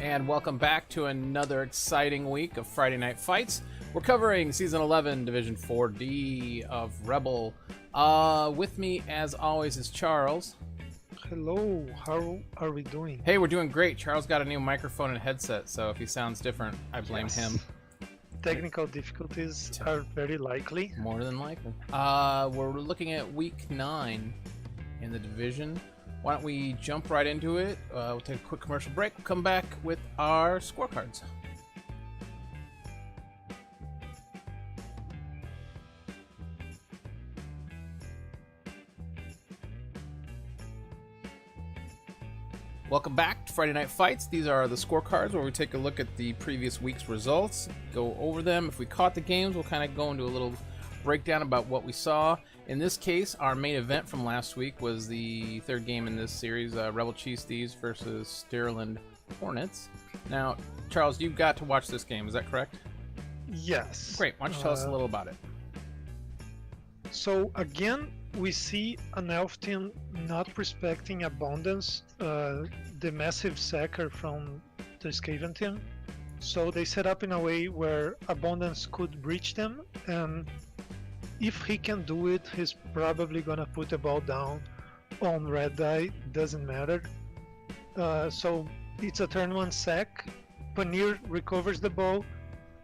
and welcome back to another exciting week of Friday Night Fights. We're covering Season 11, Division 4D of Rebbl. With me, as always, is Charles. Hello, how are we doing? Hey, we're doing great. Charles got a new microphone and headset, so if he sounds different, I blame him. Technical difficulties are very likely. More than likely. We're looking at Week 9 in the Division. Why don't we jump right into it? We'll take a quick commercial break, come back with our scorecards. Welcome back to Friday Night Fights. These are the scorecards where we take a look at the previous week's results, go over them. If we caught the games, we'll kind of go into a little breakdown about what we saw. In this case, our main event from last week was the third game in this series, Rebbl Cheese Thieves versus Sterling Hornets. Now, Charles, you got to watch this game, is that correct? Yes. Great. Why don't you tell us a little about it? So, again, we see an elf team not respecting abundance, the massive sacker from the Skaven team. So they set up in a way where abundance could breach them, and if he can do it, he's probably gonna put the ball down on red die, doesn't matter. So it's a turn one sack, Paneer recovers the ball,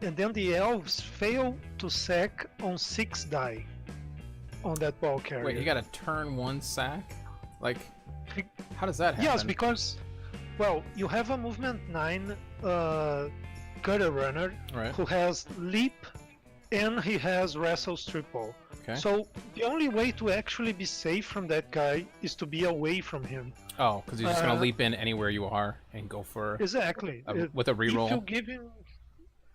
and then the elves fail to sack on 6 die on that ball carrier. Wait, you got a turn one sack? Like, how does that happen? Yes, because, well, you have a movement 9 gutter runner who has leap and he has wrestles triple. Okay. So the only way to actually be safe from that guy is to be away from him. Oh, because you're just going to leap in anywhere you are and go for exactly with a reroll.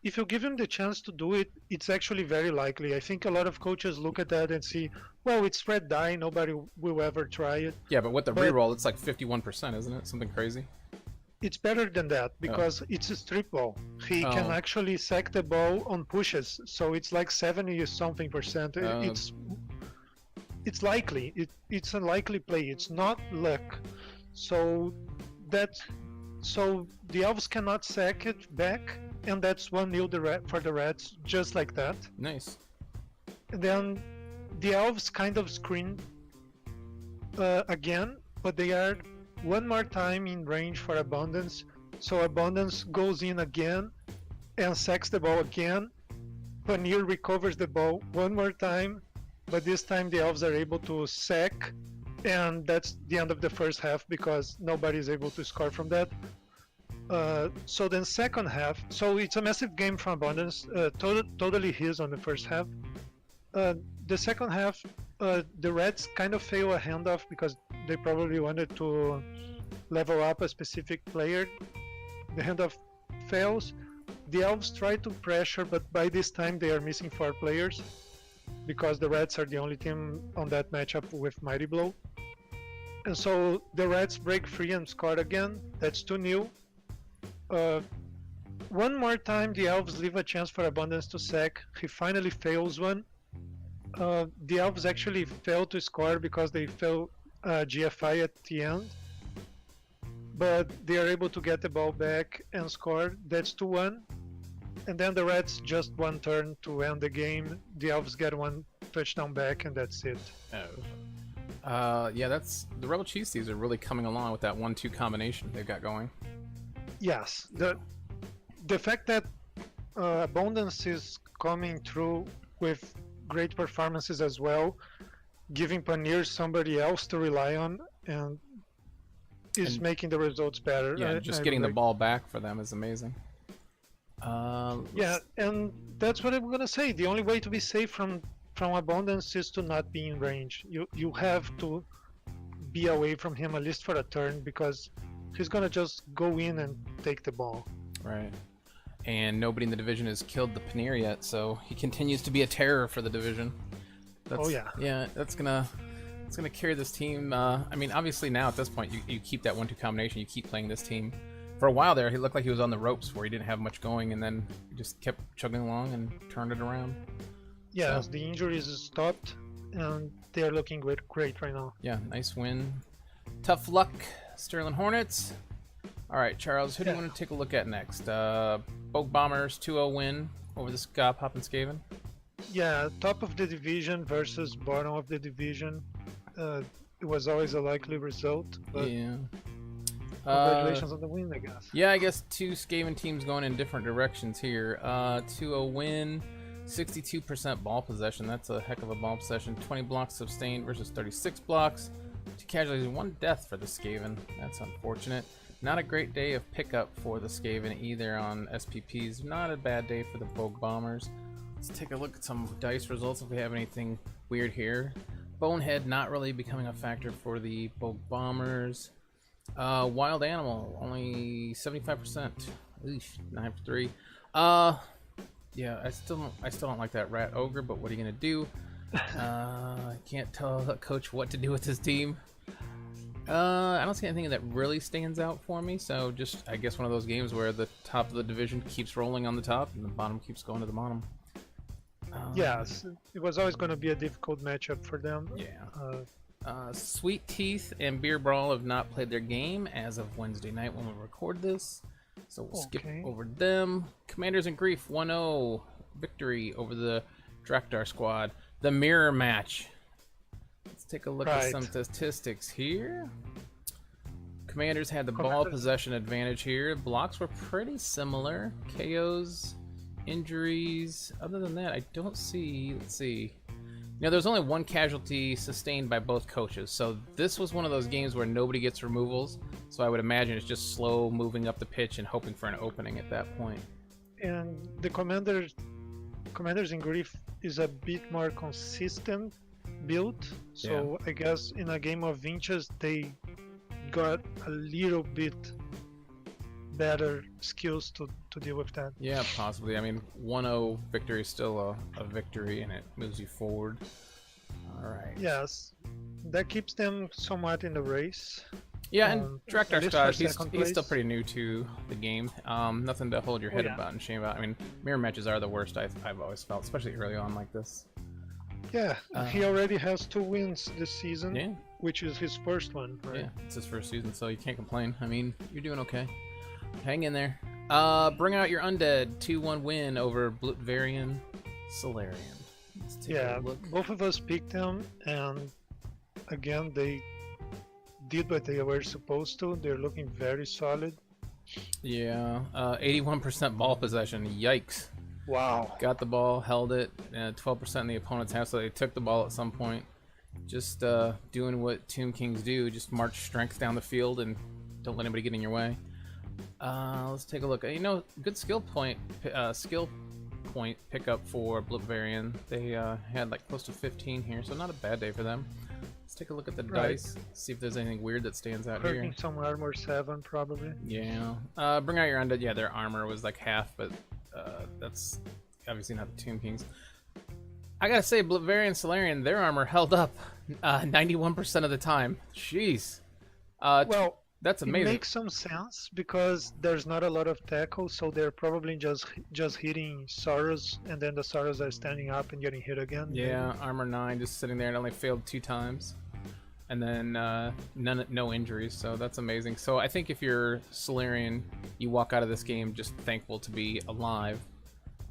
If you give him the chance to do it, it's actually very likely. I think a lot of coaches look at that and see, well, it's red die, nobody will ever try it. Yeah, but with the reroll, it's like 51%, isn't it? Something crazy? It's better than that because it's a strip ball. He can actually sack the ball on pushes, so it's like 70-something%. It's likely. It's a likely play. It's not luck. So the elves cannot sack it back, and that's 1-0 for the Reds, just like that. Nice. And then the elves kind of screen again, but they are one more time in range for abundance. So abundance goes in again and sacks the ball again. Paneer recovers the ball one more time, but this time the elves are able to sack, and that's the end of the first half because nobody is able to score from that. So then second half, so it's a massive game from abundance, totally his on the first half. The second half, the Reds kind of fail a handoff because they probably wanted to level up a specific player. The handoff fails. The elves try to pressure, but by this time they are missing 4 players because the Reds are the only team on that matchup with Mighty Blow. And so the Reds break free and score again. That's 2-0. One more time the elves leave a chance for abundance to sack. He finally fails one. The elves actually fail to score because they fail GFI at the end, but they are able to get the ball back and score. That's 2-1, and then the Reds just one turn to end the game. The elves get 1 touchdown back, and that's it. Yeah, that's the Rebbl Cheese Thieves are really coming along with that 1-2 combination they've got going. Yes, the fact that abundance is coming through with great performances as well, giving Paneer somebody else to rely on, and is making the results better. Yeah, just getting the ball back for them is amazing. Yeah, and that's what I'm gonna say. The only way to be safe from abundance is to not be in range. You have to be away from him at least for a turn because he's gonna just go in and take the ball. Right. And nobody in the division has killed the Paneer yet, so he continues to be a terror for the division. Yeah, it's gonna carry this team. I mean, obviously now at this point you keep that 1-2 combination. You keep playing this team. For a while there, he looked like he was on the ropes where he didn't have much going, and then he just kept chugging along and turned it around. Yeah, so the injuries stopped, and they are looking great right now. Yeah, nice win. Tough luck, Sterling Hornets. All right, Charles, who do you want to take a look at next? Bogue Bombers 2-0 win over the Pop and Skaven. Yeah, top of the division versus bottom of the division. It was always a likely result, but Yeah. congratulations on the win, I guess. Yeah, I guess two Skaven teams going in different directions here. 2-0 win, 62% ball possession. That's a heck of a ball possession. 20 blocks sustained versus 36 blocks. 2 casualties, 1 death for the Skaven. That's unfortunate. Not a great day of pickup for the Skaven either on SPPs. Not a bad day for the Bogue Bombers. Let's take a look at some dice results if we have anything weird here. Bonehead not really becoming a factor for the Bogue Bombers. Wild Animal only 75%. Eesh, 9 for 3. Yeah, I still don't like that Rat Ogre, but what are you gonna do? I can't tell the coach what to do with his team. I don't see anything that really stands out for me, so just I guess one of those games where the top of the division keeps rolling on the top and the bottom keeps going to the bottom. Yes, it was always going to be a difficult matchup for them. Yeah. Sweet Teeth and Beer Brawl have not played their game as of Wednesday night when we record this, so we'll skip over them. Commanders in Grief 1-0 victory over the Draktar squad. The mirror match. Let's take a look at some statistics here. Commanders had the ball possession advantage here. Blocks were pretty similar. KOs, injuries. Other than that, I don't see. Let's see. Now, there's only 1 casualty sustained by both coaches. So this was one of those games where nobody gets removals. So I would imagine it's just slow moving up the pitch and hoping for an opening at that point. And the Commanders in Grief is a bit more consistent build, so I guess in a game of inches they got a little bit better skills to deal with that. Yeah, possibly. I mean, 1-0 victory is still a victory, and it moves you forward. All right. Yes, that keeps them somewhat in the race. Yeah, and Draktar Scott, he's still pretty new to the game. Nothing to hold your head about and shame about. I mean, mirror matches are the worst I've always felt, especially early on like this. Yeah, he already has 2 wins this season, which is his first one, right? Yeah, it's his first season, so you can't complain. I mean, you're doing okay. Hang in there. Bring out your undead 2-1 win over BloodBowl Solarian. Let's take a look. Both of us picked them, and again, they did what they were supposed to. They're looking very solid. Yeah, 81% ball possession. Yikes. Wow. Got the ball, held it, 12% in the opponent's half, so they took the ball at some point. Just doing what Tomb Kings do, just march strength down the field and don't let anybody get in your way. Let's take a look. You know, good skill point pickup for BloodBowl. They had like close to 15 here, so not a bad day for them. Let's take a look at the dice, see if there's anything weird that stands out here. Some armor 7 probably. Yeah. Bring out your undead. Yeah, their armor was like half, but that's obviously not the Tomb Kings. I gotta say, BloodBowl Solarian, their armor held up 91% of the time. Jeez. Well, that's amazing. It makes some sense because there's not a lot of tackle, so they're probably just hitting Saurus, and then the Saurus are standing up and getting hit again. Yeah, armor 9 just sitting there and only failed 2 times. And then no injuries, so that's amazing. So I think if you're Solarian, you walk out of this game just thankful to be alive.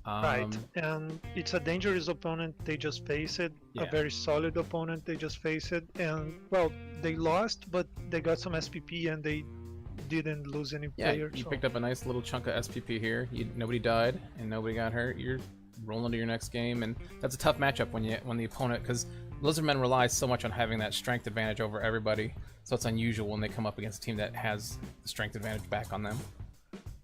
Right, and it's a dangerous opponent, they just face it. A very solid opponent, they just face it. And, well, they lost, but they got some SPP and they didn't lose any players. You picked up a nice little chunk of SPP here. Nobody died and nobody got hurt. You're rolling to your next game, and that's a tough matchup when the opponent, because Lizardmen relies so much on having that strength advantage over everybody, so it's unusual when they come up against a team that has the strength advantage back on them.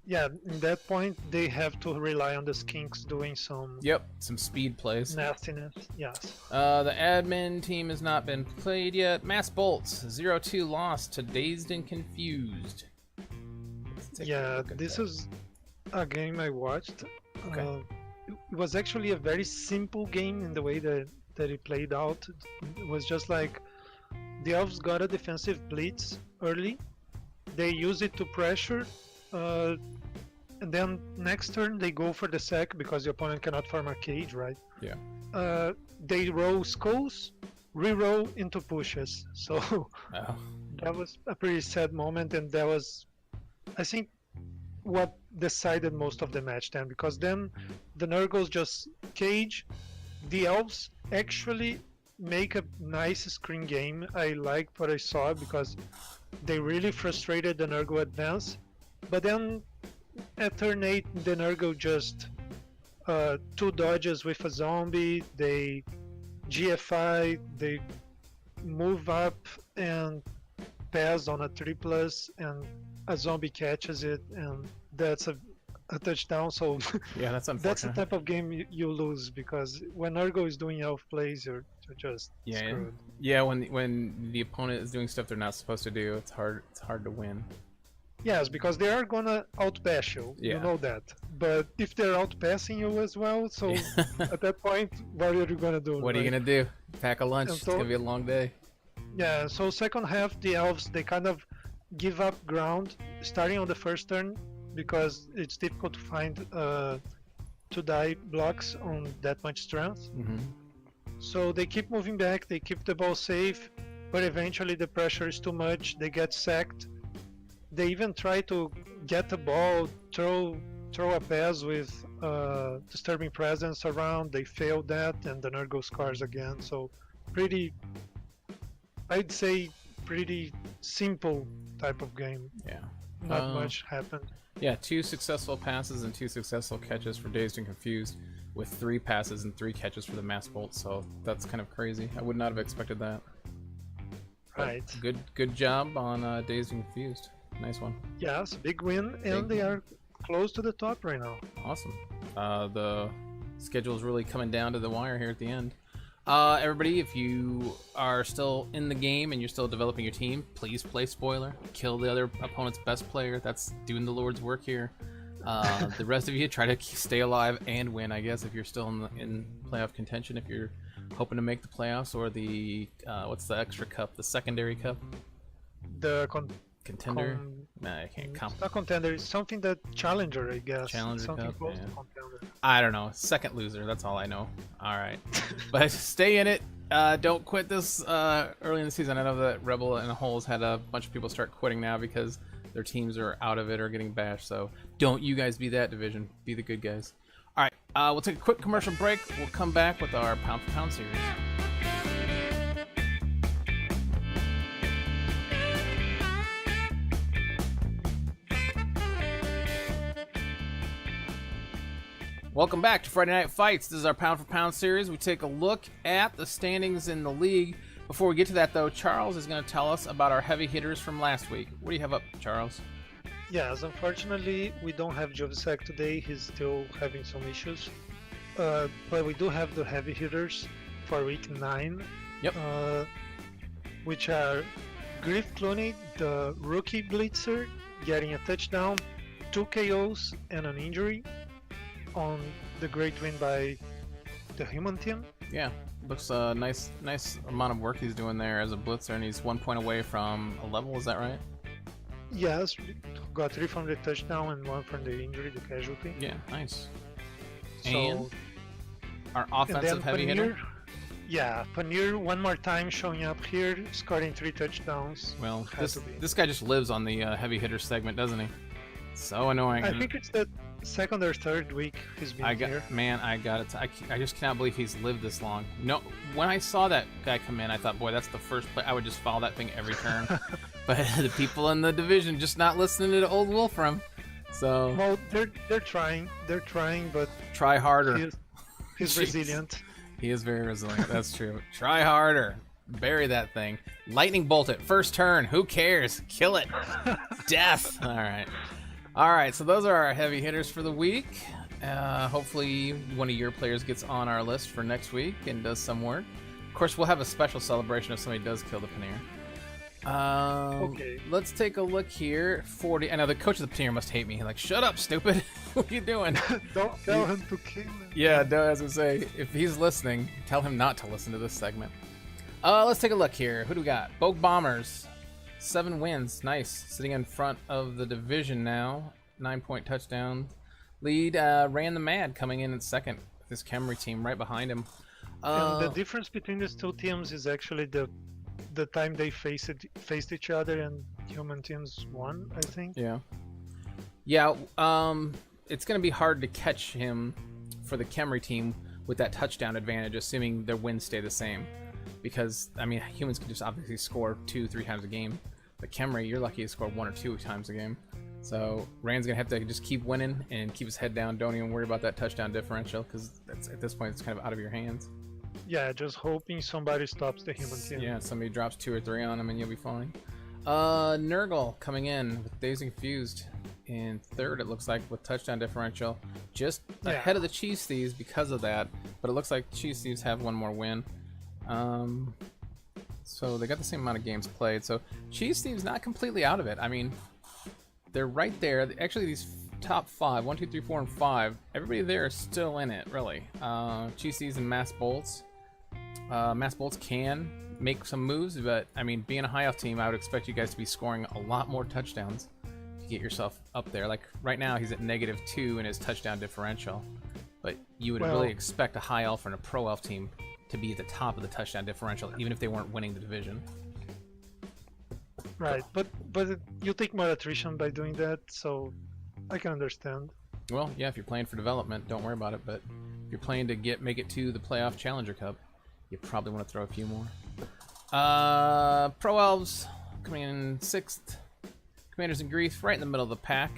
Yeah, in that point, they have to rely on the skinks doing some speed plays. Nastiness, yes. The admin team has not been played yet. Mass Bolts, 0-2 loss to Dazed and Confused. Yeah, this is a game I watched. Okay. It was actually a very simple game in the way that it played out. It was just like the Elves got a defensive blitz early. They use it to pressure. And then next turn they go for the sack because the opponent cannot form a cage, right? Yeah. They roll skulls, re-roll into pushes. So that was a pretty sad moment, and that was I think what decided most of the match then, because then the Nurgles just cage. The Elves actually make a nice screen game. I liked what I saw because they really frustrated the Nurgle advance. But then at turn 8, the Nurgle just two dodges with a zombie, they GFI, they move up and pass on a 3+, and a zombie catches it, and that's a touchdown. So Yeah, that's that's the unfortunate. type of game you lose, because when Urgo is doing elf plays, you're just Yeah, screwed. yeah. When the opponent is doing stuff they're not supposed to do, it's hard. It's hard to win. Yes, because they are gonna outpass you. You Yeah. know that. But if they're outpassing you as well, so at that point, what are you gonna do? What are you right? gonna do? Pack a lunch. And It's so gonna be a long day. yeah, so second half the elves they kind of give up ground starting on the first turn because it's difficult to find to die blocks on that much strength. Hmm. So they keep moving back, they keep the ball safe, but eventually the pressure is too much, they get sacked. They even try to get the ball, throw a pass with disturbing presence around, they fail that, and the Nurgle scores again. So pretty, I'd say pretty simple type of game. Yeah. Not much happened. Yeah, 2 successful passes and 2 successful catches for Dazed and Confused, with 3 passes and 3 catches for the Mass Bolt. So that's kind of crazy. I would not have expected that. But Right. Good job on Dazed and Confused. Nice one. Yes, big win, and Big they are close to the top right now. Awesome. The schedule is really coming down to the wire here at the end. Everybody, if you are still in the game and you're still developing your team, please play spoiler. Kill the other opponent's best player. That's doing the Lord's work here. The rest of you, try to stay alive and win, I guess, if you're still in playoff contention. If you're hoping to make the playoffs, or the what's the extra cup? The secondary cup? The Contender? Nah, I can't. it's not contender, it's something that challenger, I guess. Challenger something Cup, close yeah. to contender. I don't know. Second loser. That's all I know. All right, but stay in it. Don't quit this early in the season. I know that Rebbl and Holes had a bunch of people start quitting now because their teams are out of it or getting bashed. So don't you guys be that division. Be the good guys. All right. We'll take a quick commercial break. We'll come back with our pound for pound series. Welcome back to Friday Night Fights. This is our Pound for Pound series. We take a look at the standings in the league. Before we get to that, though, Charles is going to tell us about our heavy hitters from last week. What do you have up, Charles? Yes, unfortunately, we don't have Jovisek today. He's still having some issues. But we do have the heavy hitters for week 9. Yep. Which are Griff Clooney, the rookie blitzer, getting a touchdown, 2 KOs, and an injury on the great win by the human team. Yeah, looks nice amount of work he's doing there as a blitzer, and he's 1 point away from a level. Is that right? Yes, got 3 from the touchdown and 1 from the injury, the casualty. Yeah, nice. So, And our and offensive then heavy hitter. Yeah, Paneer one more time showing up here, scoring 3 touchdowns. Well, Has to be. this guy just lives on the heavy hitter segment, doesn't he? So annoying. I think it's the second or third week he's been here. I got it. I just cannot believe he's lived this long. No, when I saw that guy come in, I thought, boy, that's the first play. I would just follow that thing every turn. But the people in the division just not listening to old Wolfram. So Well, they're trying, but try harder. he's Jeez. resilient. He is very resilient. That's true. Try harder. Bury that thing. Lightning bolt it. First turn. Who cares? Kill it. Death. All right. All right. So those are our heavy hitters for the week. Hopefully one of your players gets on our list for next week and does some work. Of course, we'll have a special celebration if somebody does kill the Paneer. Okay. Let's take a look here. 40. I know the coach of the Paneer must hate me. Like, shut up, stupid. What are you doing? Don't tell him to kill him. Yeah, no, as I say, if he's listening, tell him not to listen to this segment. Let's take a look here. Who do we got? Bogue Bombers. 7 wins. Nice. Sitting in front of the division now. 9-point touchdown lead. Ran the Mad coming in second with his Camry team right behind him. And the difference between these two teams is actually the time they faced each other, and human teams won, I think. Yeah. Yeah, it's going to be hard to catch him for the Khemri team with that touchdown advantage, assuming their wins stay the same. Because, I mean, humans can just obviously score 2-3 times a game. But Khemri, you're lucky to score 1 or 2 times a game. So Rand's going to have to just keep winning and keep his head down. Don't even worry about that touchdown differential, because at this point it's kind of out of your hands. Yeah, just hoping somebody stops the human team. Yeah, somebody drops 2 or 3 on him and you'll be fine. Nurgle coming in with Dazed and Confused in third, it looks like, with touchdown differential. Just ahead of the Cheese Thieves because of that, but it looks like Cheese Thieves have one more win. So they got the same amount of games played. So Cheese Thieves not completely out of it. I mean, they're right there. Actually, these top 5, 1, 2, 3, 4, and 5, everybody there is still in it, really. Cheese Thieves and Mass Bolts. Mass Bolts can make some moves, but I mean, being a high elf team, I would expect you guys to be scoring a lot more touchdowns to get yourself up there. Like right now, he's at -2 in his touchdown differential, but you would really expect a high elf and a pro elf team to be at the top of the touchdown differential, even if they weren't winning the division. Right, but you take more attrition by doing that, so I can understand. Well, yeah, if you're playing for development, don't worry about it. But if you're playing to make it to the playoff Challenger Cup, you probably want to throw a few more. Pro Elves coming in 6th. Commanders in Grief right in the middle of the pack,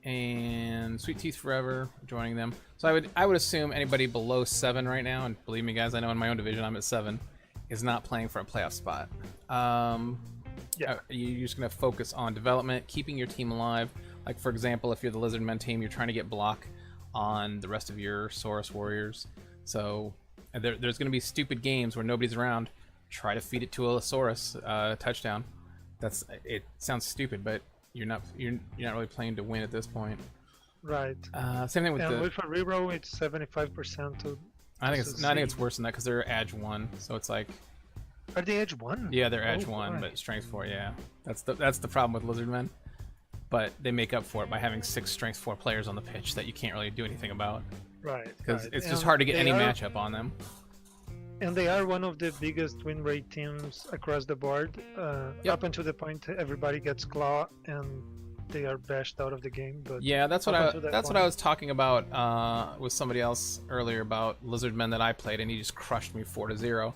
and Sweet Teeth Forever joining them. So I would assume anybody below 7 right now, and believe me guys, I know in my own division I'm at 7, is not playing for a playoff spot. You're just gonna focus on development, keeping your team alive. Like for example, if you're the Lizardmen team, you're trying to get block on the rest of your Saurus warriors. So there's going to be stupid games where nobody's around. Try to feed it to a Saurus touchdown. It sounds stupid, but you're not really playing to win at this point. Right. Same thing with with a reroll, it's 75% to. I think it's worse than that because they're Edge 1, so it's like. Are they Edge 1? Yeah, they're Edge 1, but Strength 4. Yeah, that's the problem with Lizardmen. But they make up for it by having 6 Strength 4 players on the pitch that you can't really do anything about. Right. Because it's just hard to get any matchup on them. And they are one of the biggest win rate teams across the board. Up until the point everybody gets claw and they are bashed out of the game. But yeah, that's what I was talking about with somebody else earlier about Lizardmen that I played, and he just crushed me 4-0.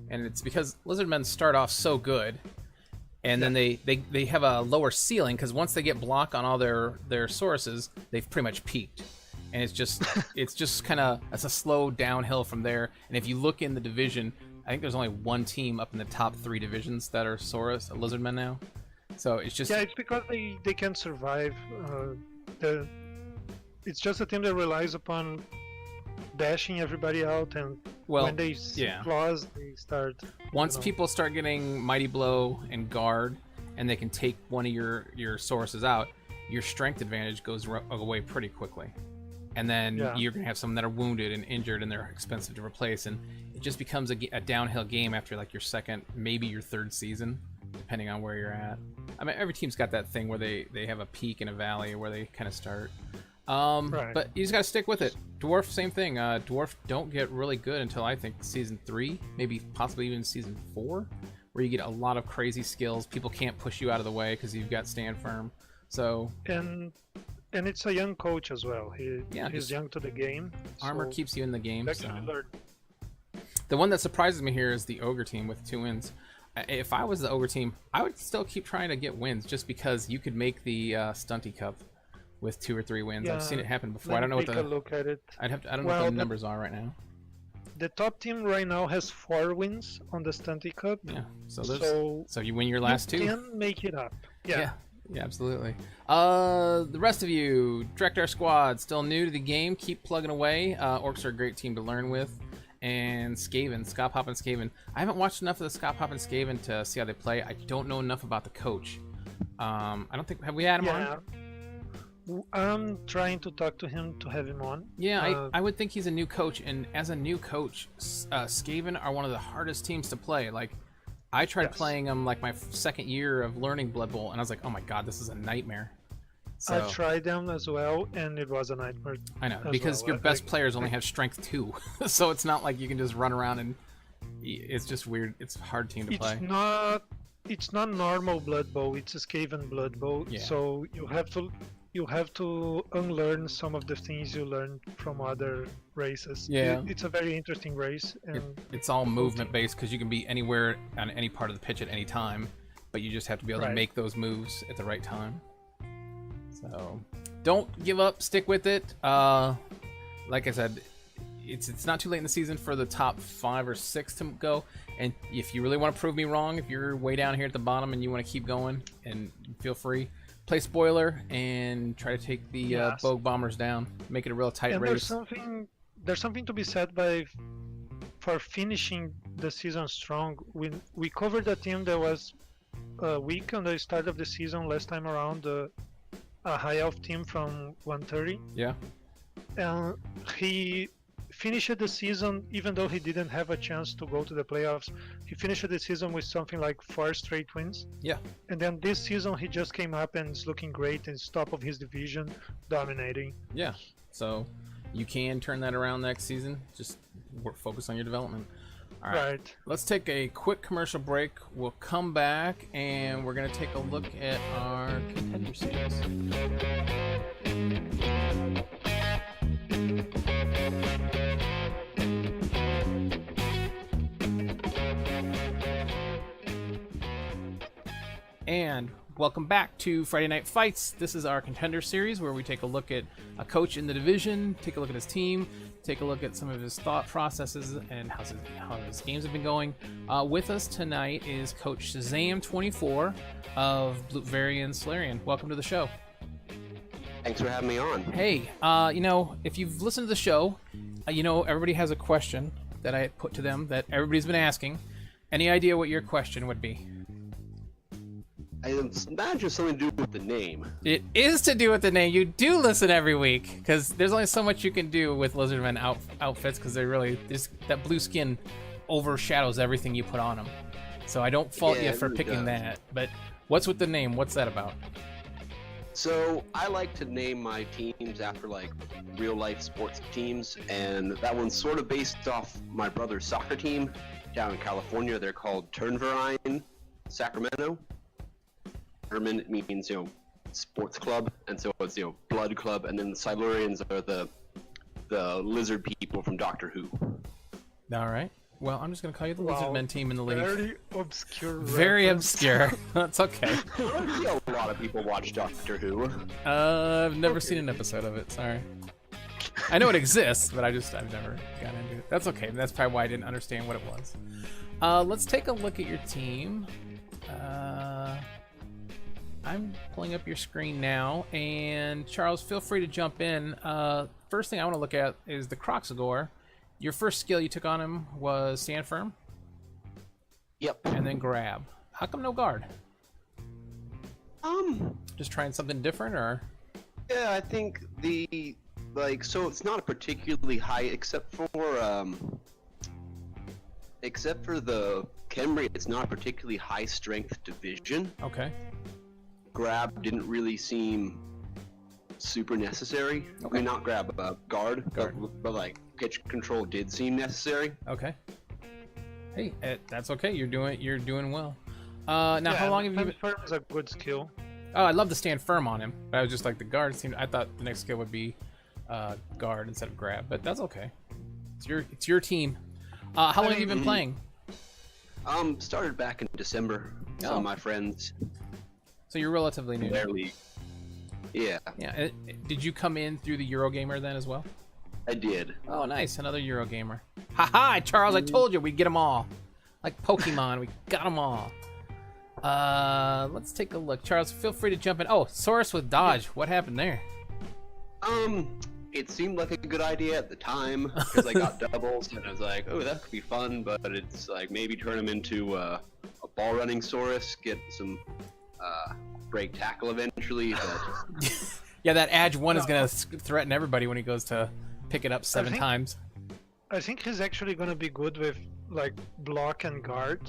And it's because Lizardmen start off so good, and then they have a lower ceiling because once they get block on all their sources, they've pretty much peaked. And it's just kind of, it's a slow downhill from there. And if you look in the division, I think there's only one team up in the top 3 divisions that are Saurus, Lizardmen now. So it's just it's because they can survive. It's just a team that relies upon bashing everybody out, and when they see flaws, they start. Once people start getting Mighty Blow and Guard, and they can take one of your sources out, your strength advantage goes away pretty quickly. And then you're going to have some that are wounded and injured, and they're expensive to replace. And it just becomes a downhill game after like your 2nd, maybe your 3rd season, depending on where you're at. I mean, every team's got that thing where they have a peak and a valley where they kind of start. But you just got to stick with it. Dwarf, same thing. Dwarf don't get really good until I think season 3, maybe possibly even season 4, where you get a lot of crazy skills. People can't push you out of the way because you've got stand firm. So and it's a young coach as well. He's young to the game. Armor keeps you in the game. So. Learn. The one that surprises me here is the Ogre team with 2 wins. If I was the Ogre team, I would still keep trying to get wins just because you could make the Stunty Cup with 2 or 3 wins. Yeah, I've seen it happen before. I don't know take a look at it. I don't know what the numbers are right now. The top team right now has 4 wins on the Stunty Cup. Yeah. So you win your last 2. You can make it up. Yeah. Yeah, absolutely. The rest of you, Director Squad, still new to the game. Keep plugging away. Orcs are a great team to learn with. And Skaven, Scott Pop and Skaven. I haven't watched enough of the Scott Pop and Skaven to see how they play. I don't know enough about the coach. I don't think, have we had him on? I'm trying to talk to him to have him on. Yeah, I would think he's a new coach, and as a new coach, Skaven are one of the hardest teams to play. Like, I tried playing them like my 2nd year of learning Blood Bowl, and I was like, oh my god, this is a nightmare. So, I tried them as well, and it was a nightmare. I know, because your best players only have strength 2, so it's not like you can just run around and it's just weird. It's a hard team to play. It's not normal Blood Bowl, it's a Skaven Blood Bowl, so you have to you have to unlearn some of the things you learned from other races. Yeah. It's a very interesting race, and It's all movement based because you can be anywhere on any part of the pitch at any time, but you just have to be able to Right. make those moves at the right time. So don't give up, stick with it. Like I said, it's not too late in the season for the top 5 or 6 to go. And if you really want to prove me wrong, if you're way down here at the bottom and you want to keep going, and feel free, play spoiler and try to take the Yes. Bogue Bombers down. Make it a real tight and race. there's something to be said for finishing the season strong. We covered a team that was weak on the start of the season last time around, a high elf team from 130, Yeah. and he finished the season, even though he didn't have a chance to go to the playoffs, he finished the season with something like 4 straight wins. Yeah. And then this season he just came up and is looking great and is top of his division, dominating. Yeah, so you can turn that around next season. Just focus on your development. All right, let's take a quick commercial break. We'll come back and we're going to take a look at our contender series. And welcome back to Friday Night Fights. This is our contender series where we take a look at a coach in the division, take a look at his team, take a look at some of his thought processes and how his games have been going. With us tonight is Coach Shazam24 of Blutvarian Solarian. Welcome to the show. Thanks for having me on. Hey, if you've listened to the show, everybody has a question that I put to them that everybody's been asking. Any idea what your question would be? I imagine something to do with the name. It is to do with the name. You do listen every week because there's only so much you can do with Lizardmen outfits because that blue skin overshadows everything you put on them. So I don't fault you for picking that. But what's with the name? What's that about? So I like to name my teams after like real life sports teams, and that one's sort of based off my brother's soccer team down in California. They're called Turnverein Sacramento. German means, sports club, and so it's, blood club, and then the Silurians are the lizard people from Doctor Who. All right. Well, I'm just going to call you the Lizardmen team in the league. Very obscure. Very reference. obscure. That's okay. A lot of people watch Doctor Who. I've never seen an episode of it. Sorry. I know it exists, but I've never got into it. That's okay. That's probably why I didn't understand what it was. Let's take a look at your team. I'm pulling up your screen now, and Charles, feel free to jump in. First thing I want to look at is the Croxagore. Your first skill you took on him was Stand Firm? Yep. And then Grab. How come no Guard? Just trying something different, or? Yeah, I think so it's not a particularly high, except for the Khemri, it's not a particularly high strength division. Okay. Grab didn't really seem super necessary. Okay. I mean, not grab, guard. Guard. But like pitch control did seem necessary. Okay. Hey, that's okay. You're doing well. Now, how long have you been? Stand firm is a good skill. Oh, I'd love to Stand Firm on him, but I was just like the Guard seemed. I thought the next skill would be Guard instead of Grab, but that's okay. It's your team. How long have you been playing? Started back in December. Some of my friends. So you're relatively new. Barely. Yeah. Yeah. Did you come in through the Eurogamer then as well? I did. Oh, nice. Another Eurogamer. Haha, Charles, I told you we'd get them all. Like Pokemon, we got them all. Let's take a look. Charles, feel free to jump in. Oh, Saurus with Dodge. What happened there? It seemed like a good idea at the time because I got doubles and I was like, oh, that could be fun, but it's like maybe turn him into a ball running Saurus, get some break tackle eventually. But Yeah, that Edge 1 is going to threaten everybody when he goes to pick it up 7 times. I think he's actually going to be good with like block and guard,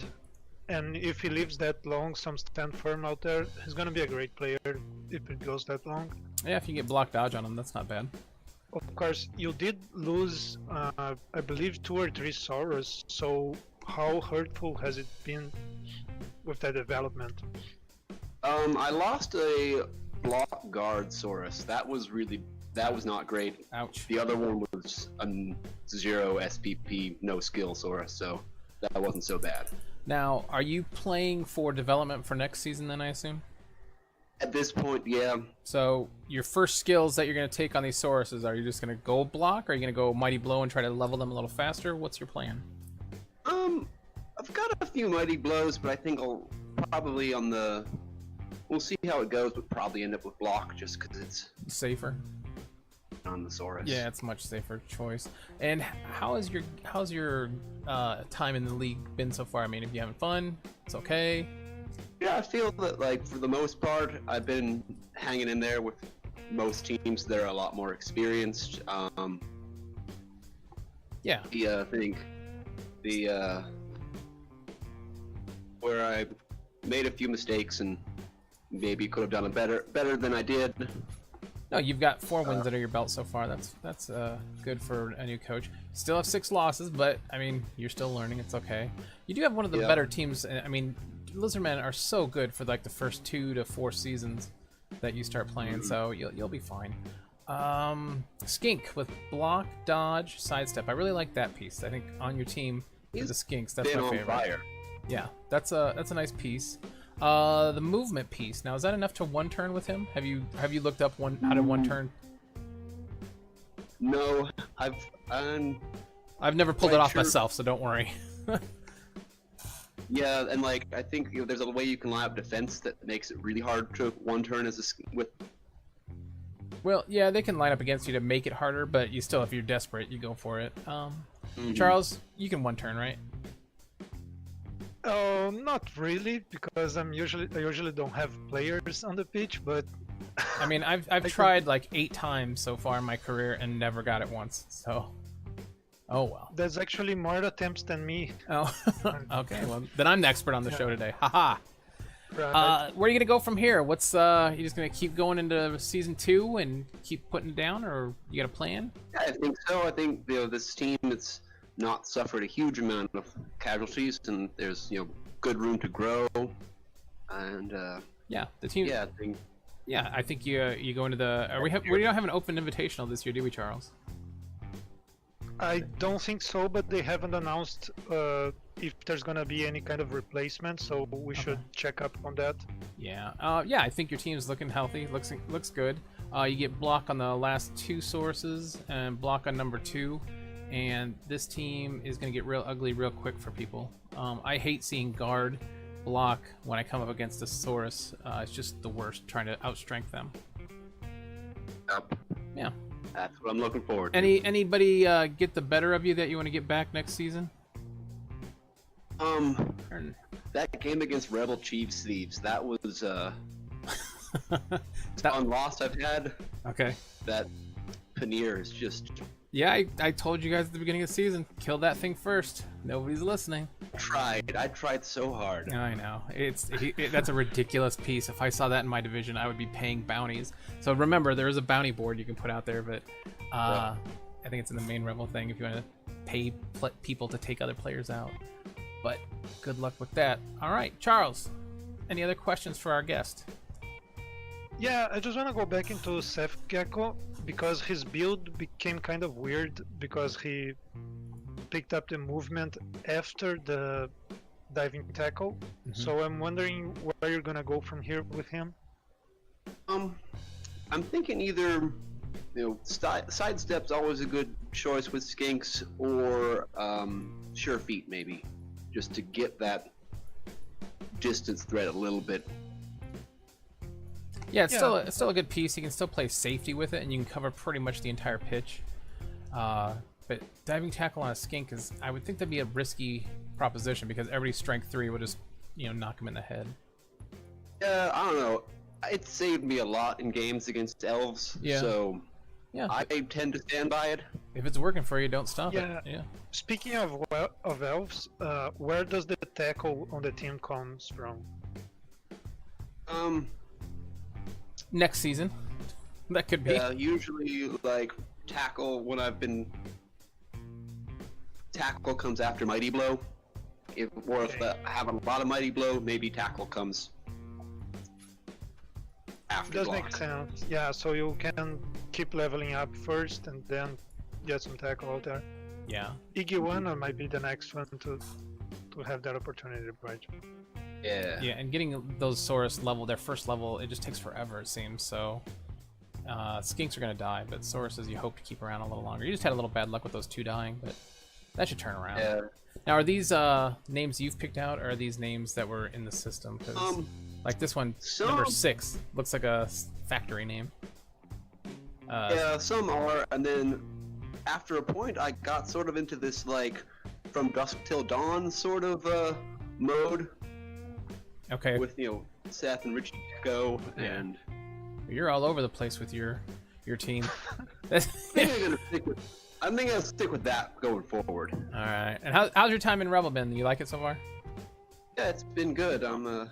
and if he lives that long, some Stand Firm out there, he's going to be a great player if it goes that long. Yeah, if you get block dodge on him, that's not bad. Of course, you did lose, I believe, 2 or 3 Saurus, so how hurtful has it been with that development? I lost a block guard Saurus. That was not great. Ouch. The other one was a 0 SPP, no skill Saurus, so that wasn't so bad. Now, are you playing for development for next season then, I assume? At this point, yeah. So, your first skills that you're going to take on these Sauruses, are you just going to go block, or are you going to go Mighty Blow and try to level them a little faster? What's your plan? I've got a few Mighty Blows, but I think I'll probably we'll see how it goes, but probably end up with block just because it's Safer? on the Saurus. Yeah, it's a much safer choice. And how's your time in the league been so far? I mean, if you're having fun, it's okay. Yeah, I feel that, like, for the most part, I've been hanging in there with most teams that are a lot more experienced. Yeah. I think where I made a few mistakes and maybe could have done it better than I did. No, you've got 4 wins under your belt so far. That's good for a new coach. Still have 6 losses, but I mean, you're still learning. It's okay. You do have one of the better teams. I mean, Lizardmen are so good for like the first 2 to 4 seasons that you start playing, so you'll be fine. Skink with block, dodge, sidestep. I really like that piece. I think on your team with the Skinks, that's my favorite. Fire. Yeah, that's a nice piece. The movement piece. Now, is that enough to one turn with him? Have you looked up how to one turn? No, I've never pulled it off myself, so don't worry. Yeah, and like I think there's a way you can line up defense that makes it really hard to one turn with. Well, yeah, they can line up against you to make it harder, but you still, if you're desperate, you go for it. Charles, you can one turn, right? Oh, not really, because I usually don't have players on the pitch, but I mean, I've tried like 8 times so far in my career and never got it once. So, oh well. There's actually more attempts than me. Oh, okay. Well, then I'm the expert on the show today. Haha. Right. Where are you gonna go from here? What's you just gonna keep going into season 2 and keep putting it down, or you got a plan? Yeah, I think so. I think this team it's not suffered a huge amount of casualties, and there's good room to grow. And yeah, the team. Yeah, I think. Yeah, I think you go into the. We don't have an open invitational this year, do we, Charles? I don't think so, but they haven't announced if there's gonna be any kind of replacement, so we should check up on that. Yeah, yeah, I think your team's looking healthy. Looks good. You get block on the last 2 sources and block on number 2, and this team is gonna get real ugly real quick for people. I hate seeing guard block when I come up against a Saurus. It's just the worst, trying to outstrength them. Yep. Yeah. That's what I'm looking forward to. Anybody get the better of you that you want to get back next season? That game against Rebbl Chiefs Thieves, that was one loss I've had. Okay. That Paneer is just. Yeah, I told you guys at the beginning of the season, kill that thing first. Nobody's listening. I tried so hard. I know. That's a ridiculous piece. If I saw that in my division, I would be paying bounties. So remember, there is a bounty board you can put out there, but I think it's in the main Rebbl thing if you want to pay people to take other players out. But good luck with that. All right, Charles, any other questions for our guest? Yeah, I just want to go back into Seth Gecko because his build became kind of weird because he picked up the movement after the diving tackle. So I'm wondering where you're gonna go from here with him. I'm thinking either sidestep's always a good choice with Skinks, or sure feet maybe, just to get that distance threat a little bit. Yeah, it's still a good piece. You can still play safety with it, and you can cover pretty much the entire pitch. But diving tackle on a Skink I would think that'd be a risky proposition because every strength 3 would just, knock him in the head. Yeah, I don't know. It saved me a lot in games against elves. Yeah. So yeah, I tend to stand by it. If it's working for you, don't stop it. Yeah. Speaking of elves, where does the tackle on the team comes from? Next season, that could be. Yeah, usually like tackle when tackle comes after Mighty Blow. If I have a lot of Mighty Blow, maybe tackle comes. after Does block. make sense. Yeah, so you can keep leveling up first and then get some tackle out there. Yeah. Iguana might be the next one to have that opportunity to bridge. Yeah. Yeah, and getting those Saurus level, their first level, it just takes forever, it seems. So Skinks are going to die, but Sauruses you hope to keep around a little longer. You just had a little bad luck with those 2 dying, but that should turn around. Yeah. Now, are these names you've picked out, or are these names that were in the system? 'Cause, like this one, number 6, looks like a factory name. Yeah, some are, and then after a point, I got sort of into this like from dusk till dawn sort of mode Okay. with Seth and Richie go, Yeah. and You're all over the place with your team. I think I'm gonna stick with that going forward. All right. And how's your time in Rebbl been? You like it so far? Yeah, it's been good. I'm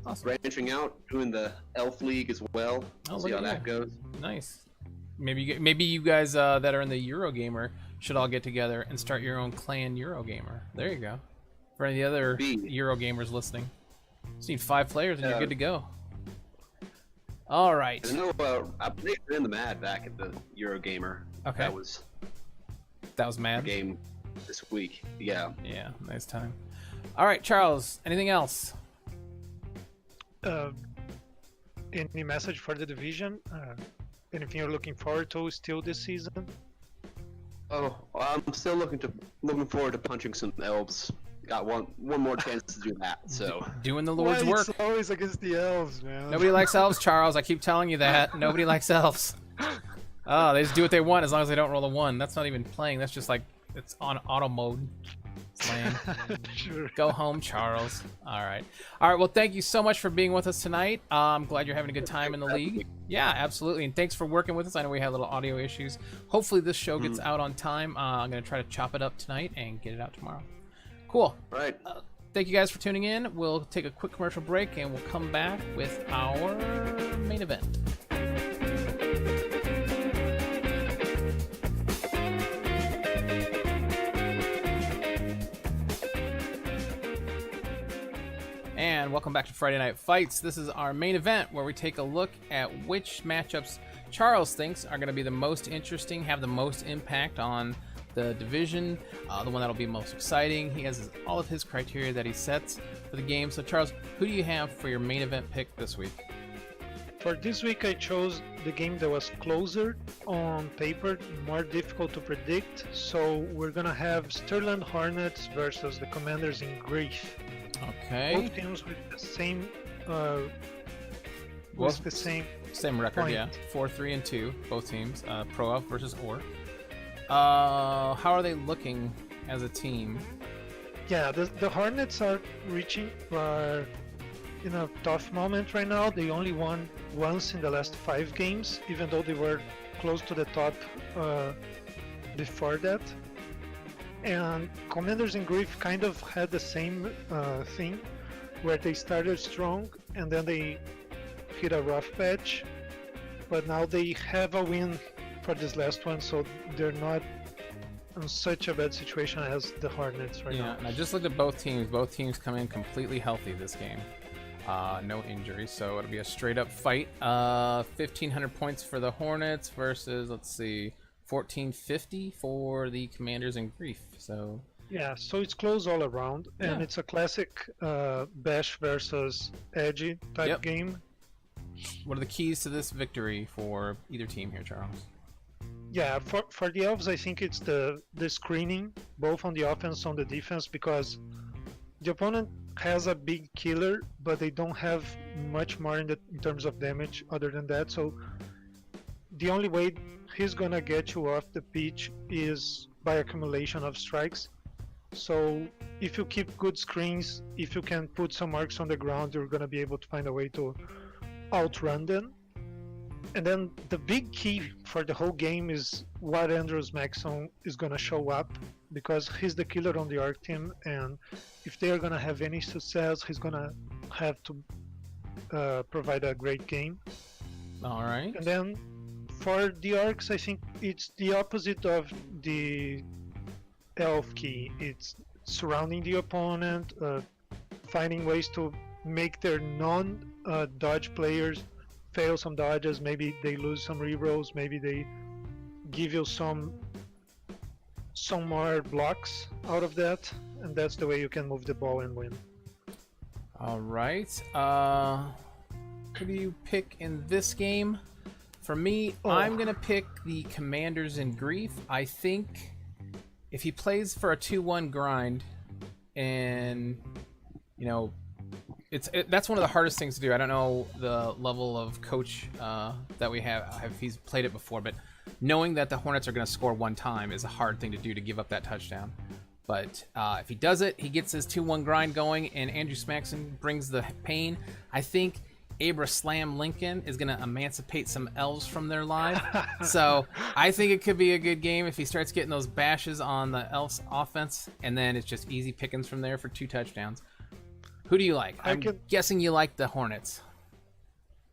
Awesome. branching out, doing the Elf League as well. Oh, See look how at that you. goes. Nice. Maybe you guys that are in the Eurogamer should all get together and start your own clan Eurogamer. There you go. For any other Eurogamers listening, just need 5 players and you're good to go. All right. I know I played in the Mad back at the Eurogamer. Okay. That was mad. the game this week. Yeah. Yeah, nice time. All right, Charles. Anything else? Any message for the division? Anything you're looking forward to still this season? Oh, I'm still looking forward to punching some elves. Got one more chance to do that. So Doing the Lord's work. It's always against the elves, man. Nobody likes elves, Charles. I keep telling you that. Nobody likes elves. Oh, they just do what they want as long as they don't roll a 1. That's not even playing. That's just like it's on auto mode. It's lame. Sure. Go home, Charles. All right. Well, thank you so much for being with us tonight. I'm glad you're having a good time in the league. Yeah, absolutely. And thanks for working with us. I know we had little audio issues. Hopefully this show gets out on time. I'm going to try to chop it up tonight and get it out tomorrow. Cool. right. Thank you guys for tuning in. We'll take a quick commercial break and we'll come back with our main event. And welcome back to Friday Night Fights. This is our main event where we take a look at which matchups Charles thinks are going to be the most interesting, have the most impact on the division, the one that'll be most exciting. He has all of his criteria that he sets for the game. So Charles, who do you have for your main event pick this week? For this week, I chose the game that was closer on paper, more difficult to predict. So we're gonna have Sterland Hornets versus the Commanders in Grief. Okay. Both teams with the same, Same record, point. yeah. 4-3-2, both teams. Pro Elf versus Or. How are they looking as a team? Yeah, the Hornets are in a tough moment right now. They only won once in the last 5 games, even though they were close to the top before that. And Commanders in Grief kind of had the same thing, where they started strong and then they hit a rough patch, but now they have a win for this last one, so they're not in such a bad situation as the Hornets right Yeah, now. and I just looked at both teams. Both teams come in completely healthy this game. No injuries, so it'll be a straight up fight. 1,500 points for the Hornets versus, let's see, 1,450 for the Commanders in Grief. So Yeah, so it's close all around, and Yeah. it's a classic Bash versus Edgy type Yep. game. what are the keys to this victory for either team here, Charles? Yeah, for the Elves, I think it's the screening, both on the offense and on the defense, because the opponent has a big killer, but they don't have much more in terms of damage other than that. So the only way he's gonna get you off the pitch is by accumulation of strikes. So if you keep good screens, if you can put some marks on the ground, you're gonna be able to find a way to outrun them. And then the big key for the whole game is what Andrews Maxon is going to show up, because he's the killer on the ARC team, and if they are going to have any success, he's going to have to provide a great game. All right. And then for the ARCs, I think it's the opposite of the Elf key. It's surrounding the opponent, finding ways to make their non-dodge players fail some dodges, maybe they lose some rerolls, maybe they give you some more blocks out of that, and that's the way you can move the ball and win. All right. Who do you pick in this game? For me, I'm going to pick the Commanders in Grief. I think if he plays for a 2-1 grind, and, you know, that's one of the hardest things to do. I don't know the level of coach that we have, if he's played it before, but knowing that the Hornets are going to score one time is a hard thing to do, to give up that touchdown. But if he does it, he gets his 2-1 grind going, and Andrew Smaxson brings the pain. I think Abra Slam Lincoln is going to emancipate some elves from their lives. So I think it could be a good game if he starts getting those bashes on the elves offense, and then it's just easy pickings from there for 2 touchdowns. Who do you like? I'm guessing you like the Hornets.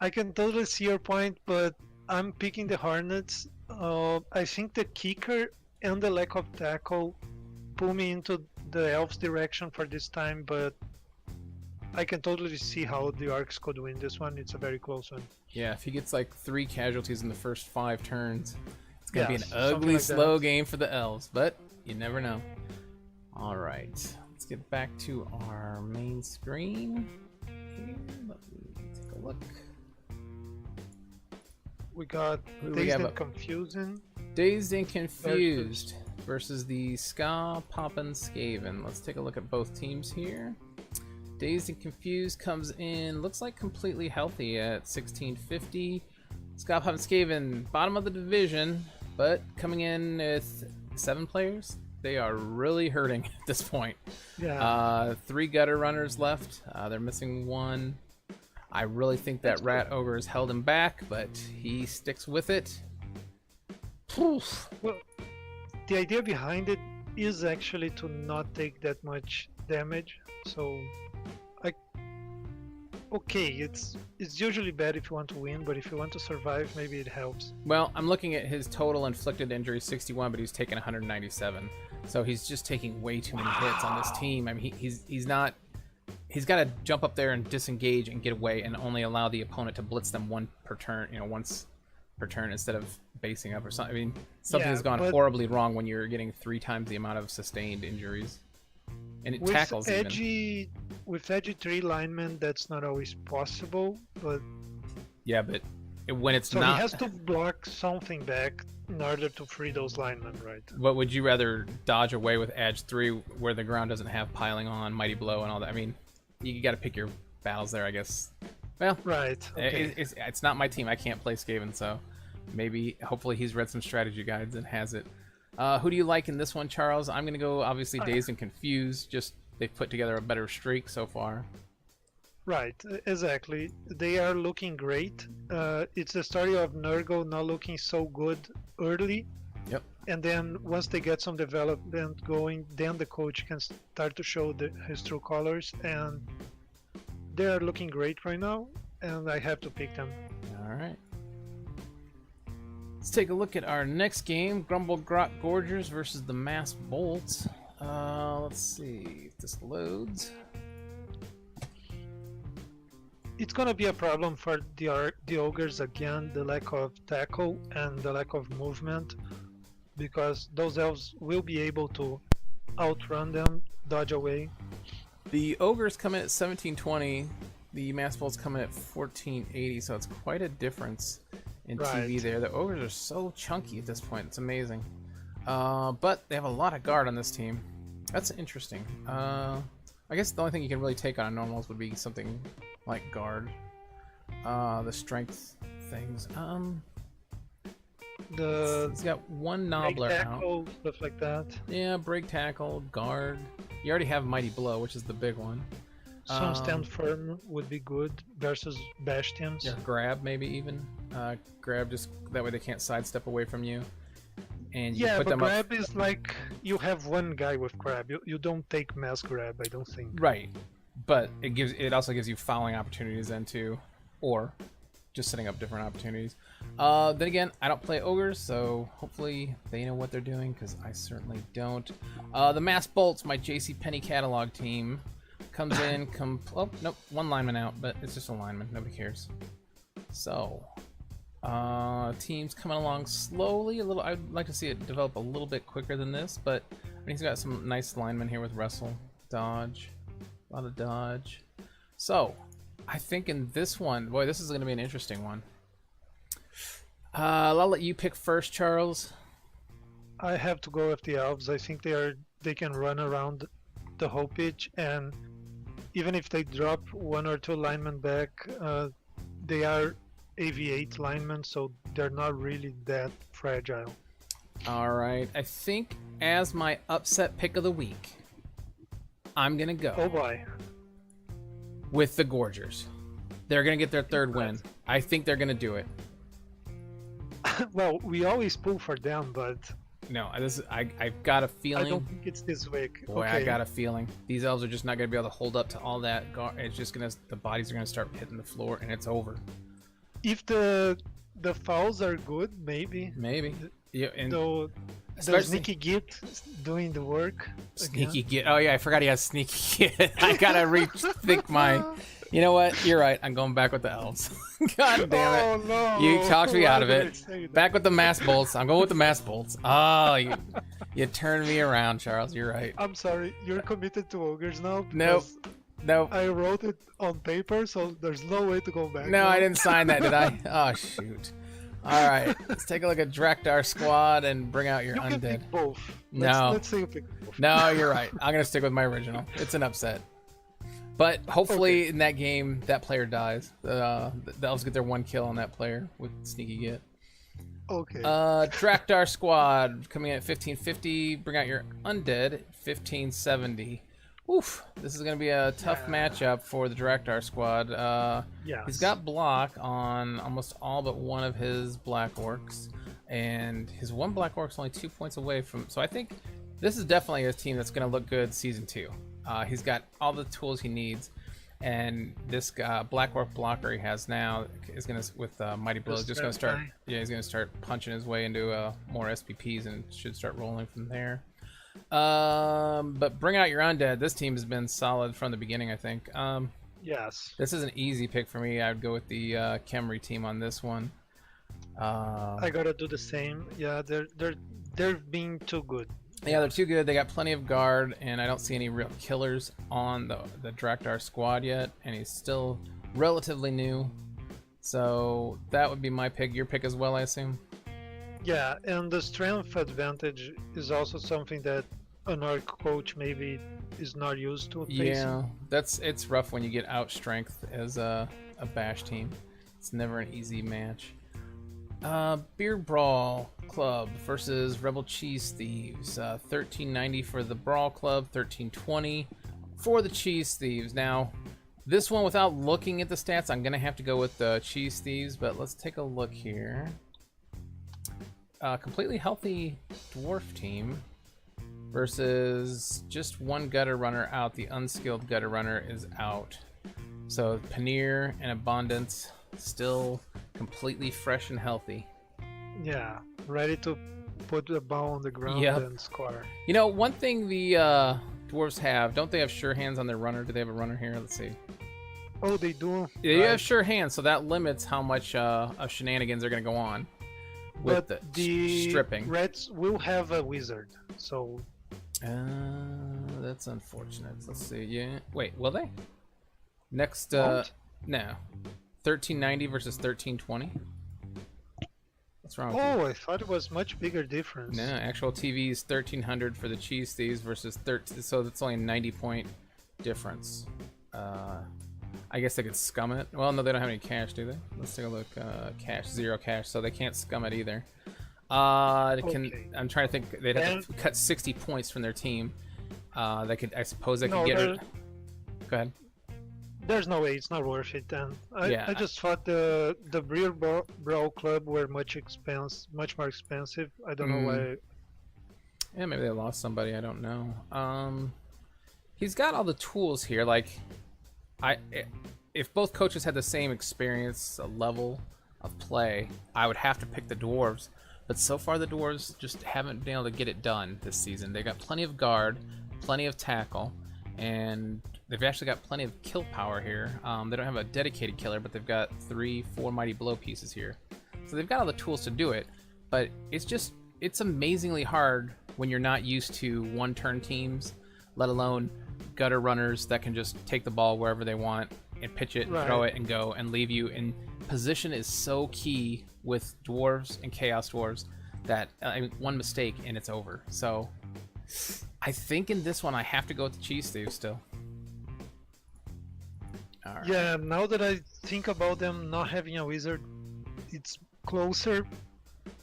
I can totally see your point, but I'm picking the Hornets. I think the kicker and the lack of tackle pull me into the elves direction for this time, but I can totally see how the Orcs could win this one. It's a very close one. Yeah, if he gets like 3 casualties in the first 5 turns, it's going to be an ugly, like slow game for the elves, but you never know. All right, let's get back to our main screen. Here, let me take a look. We got Dazed and Confusing. Dazed and Confused versus the Ska Poppin' Skaven. Let's take a look at both teams here. Dazed and Confused comes in, looks like completely healthy at 1650. Ska Poppin' Skaven, bottom of the division, but coming in with 7 players. They are really hurting at this point. Yeah. 3 gutter runners left. They're missing 1. I really think that Rat Ogre has held him back, but he sticks with it. Oof. Well, the idea behind it is actually to not take that much damage. So, okay, it's usually bad if you want to win, but if you want to survive, maybe it helps. Well, I'm looking at his total inflicted injuries, 61, but he's taken 197. So he's just taking way too many hits on this team. I mean, he's not. He's got to jump up there and disengage and get away, and only allow the opponent to blitz them once per turn instead of basing up or something. I mean, something has gone horribly wrong when you're getting 3 times the amount of sustained injuries. And it tackles even. With edgy 3 linemen, that's not always possible, but... Yeah, but when it's so not... he has to block something back in order to free those linemen, right? But would you rather dodge away with Edge 3 where the ground doesn't have piling on, Mighty Blow, and all that? I mean, you got to pick your battles there, I guess. Well, right. Okay. It's not my team. I can't play Skaven, so maybe, hopefully he's read some strategy guides and has it. Who do you like in this one, Charles? I'm going to go, obviously, Dazed and Confused. Just, they've put together a better streak so far. Right, exactly. They are looking great. It's the story of Nurgle not looking so good early. Yep. And then once they get some development going, then the coach can start to show his true colors. And they are looking great right now, and I have to pick them. All right. Let's take a look at our next game, Grumble Grot Gorgers versus the Mass Bolts. Let's see if this loads. It's gonna be a problem for the Ogres again, the lack of tackle and the lack of movement, because those elves will be able to outrun them, dodge away. The Ogres come in at 1720, the Mass Bolts come in at 1480, so it's quite a difference in TV there. The Ogres are so chunky at this point, it's amazing. But they have a lot of guard on this team. That's interesting. I guess the only thing you can really take on a normals would be something like guard. The strength things. He's got 1 Nobbler tackle, out. Stuff like that. Yeah, break tackle, guard. You already have Mighty Blow, which is the big one. Some stand firm would be good versus bash teams. Yeah, grab maybe even. Grab just that way they can't sidestep away from you. And you put them grab is like you have 1 guy with grab. You don't take mass grab, I don't think. Right, but it also gives you fouling opportunities then too, or just setting up different opportunities. Then again, I don't play ogres, so hopefully they know what they're doing, because I certainly don't. The Mass Bolts, my JCPenney catalog team, comes in. Oh nope, 1 lineman out, but it's just a lineman. Nobody cares. So, team's coming along slowly. I'd like to see it develop a little bit quicker than this, but he's got some nice linemen here with wrestle, dodge, a lot of dodge. So, I think in this one, boy, this is going to be an interesting one. I'll let you pick first, Charles. I have to go with the Elves. I think they can run around the whole pitch, and even if they drop one or two linemen back, they are AV8 linemen, so they're not really that fragile. All right, I think as my upset pick of the week, I'm gonna go. Oh boy. With the Gorgers. They're gonna get their third win. I think they're gonna do it. Well, we always pull for them, but no, I've got a feeling. I don't think it's this week. Boy, okay. I got a feeling these elves are just not gonna be able to hold up to all that. It's just the bodies are gonna start hitting the floor, and it's over. If the fouls are good, maybe. Maybe. Yeah, and though the Sneaky Git doing the work. Sneaky Git. Oh yeah, I forgot he has Sneaky Git. I gotta rethink my. You know what? You're right. I'm going back with the elves. God damn it! Oh no! You talked me out of it. Back with the mass bolts. I'm going with the mass bolts. Oh, you turned me around, Charles. You're right. I'm sorry. You're committed to ogres now. Nope. Nope. I wrote it on paper, so there's no way to go back. No, I didn't sign that, did I? Oh shoot. All right, let's take a look at Draktar squad and bring out your you undead. Can pick both. No. Let's say you pick both. No, you're right. I'm gonna stick with my original. It's an upset. But hopefully in that game, that player dies. The elves get their one kill on that player with Sneaky Git. Okay. Draktar squad coming in at 1550. Bring out your undead 1570. Oof, this is going to be a tough matchup for the Draktar squad. Yes. He's got block on almost all but one of his black orcs, and his one black orc's only 2 points away from. So I think this is definitely a team that's going to look good season 2. He's got all the tools he needs, and this black orc blocker he has now is going to, with Mighty Blow, just going to start. Yeah, he's going to start punching his way into more SPPs and should start rolling from there. But bring out your undead. This team has been solid from the beginning, I think. Yes. This is an easy pick for me. I would go with the Khemri team on this one. I gotta do the same. Yeah, they're being too good. Yeah, they're too good. They got plenty of guard, and I don't see any real killers on the Draktar squad yet, and he's still relatively new. So that would be my pick. Your pick as well, I assume? Yeah, and the strength advantage is also something that an orc coach maybe is not used to facing. Yeah, it's rough when you get out strength as a bash team. It's never an easy match. Beer Brawl Club versus Rebbl Cheese Thieves. 1390 for the Brawl Club, 1320 for the Cheese Thieves. Now, this one, without looking at the stats, I'm gonna have to go with the Cheese Thieves, but let's take a look here. Completely healthy dwarf team versus just one gutter runner out. The unskilled gutter runner is out. So Paneer and Abundance still completely fresh and healthy. Yeah, ready to put the ball on the ground and score. You know, one thing the dwarves have, don't they have sure hands on their runner? Do they have a runner here? Let's see. Oh, they do? They have sure hands, so that limits how much of shenanigans are going to go on. With but the stripping. Reds will have a wizard, so. That's unfortunate. Let's see. Yeah. Wait, will they? Next. Won't? No. 1390 versus 1320. What's wrong with you? Oh, I thought it was much bigger difference. No, actual TV is 1300 for the Cheese Thieves versus 13. So that's only a 90-point difference. I guess they could scum it. Well, no, they don't have any cash, do they? Let's take a look. Cash, 0 cash, so they can't scum it either. Okay. I'm trying to think. They'd have to cut 60 points from their team. They could, I suppose, they could get it. Go ahead. There's no way. It's not worth it. Then I just thought the Beer Brawl Club were much more expensive. I don't know why. Yeah, maybe they lost somebody. I don't know. He's got all the tools here. Like, if both coaches had the same experience level of play, I would have to pick the dwarves. But so far, the dwarves just haven't been able to get it done this season. They got plenty of guard, plenty of tackle, and they've actually got plenty of kill power here. They don't have a dedicated killer, but they've got 3-4 mighty blow pieces here. So they've got all the tools to do it, but it's amazingly hard when you're not used to one-turn teams, let alone gutter runners that can just take the ball wherever they want and pitch it, throw it, and go, and leave you. And position is so key with dwarves and chaos dwarves that one mistake and it's over. So I think in this one I have to go with the cheese thieves still. All right. Yeah, now that I think about them not having a wizard, it's closer,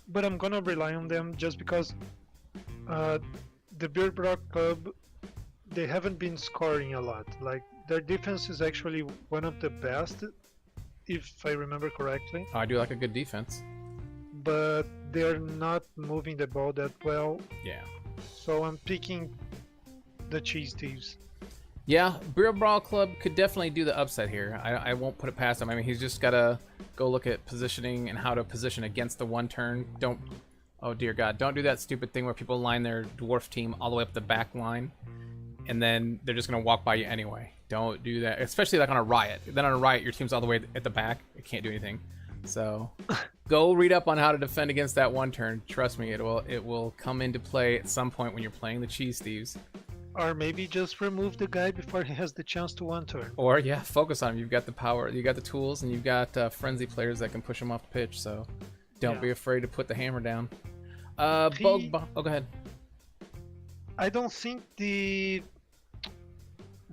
but I'm gonna rely on them just because the BloodBowl Club, they haven't been scoring a lot. Like, their defense is actually one of the best, if I remember correctly. I do like a good defense. But they're not moving the ball that well. Yeah. So I'm picking the cheese thieves. Yeah, BloodBowl Club could definitely do the upset here. I won't put it past him. I mean, he's just got to go look at positioning and how to position against the one turn. Don't, oh dear God, don't do that stupid thing where people line their dwarf team all the way up the back line, and then they're just going to walk by you anyway. Don't do that, especially like on a riot. Then on a riot, your team's all the way at the back. It can't do anything. So go read up on how to defend against that one turn. Trust me, it will come into play at some point when you're playing the cheese thieves. Or maybe just remove the guy before he has the chance to one turn. Or yeah, focus on him. You've got the power, you got the tools, and you've got frenzy players that can push him off the pitch. So don't be afraid to put the hammer down. Oh, go ahead. I don't think the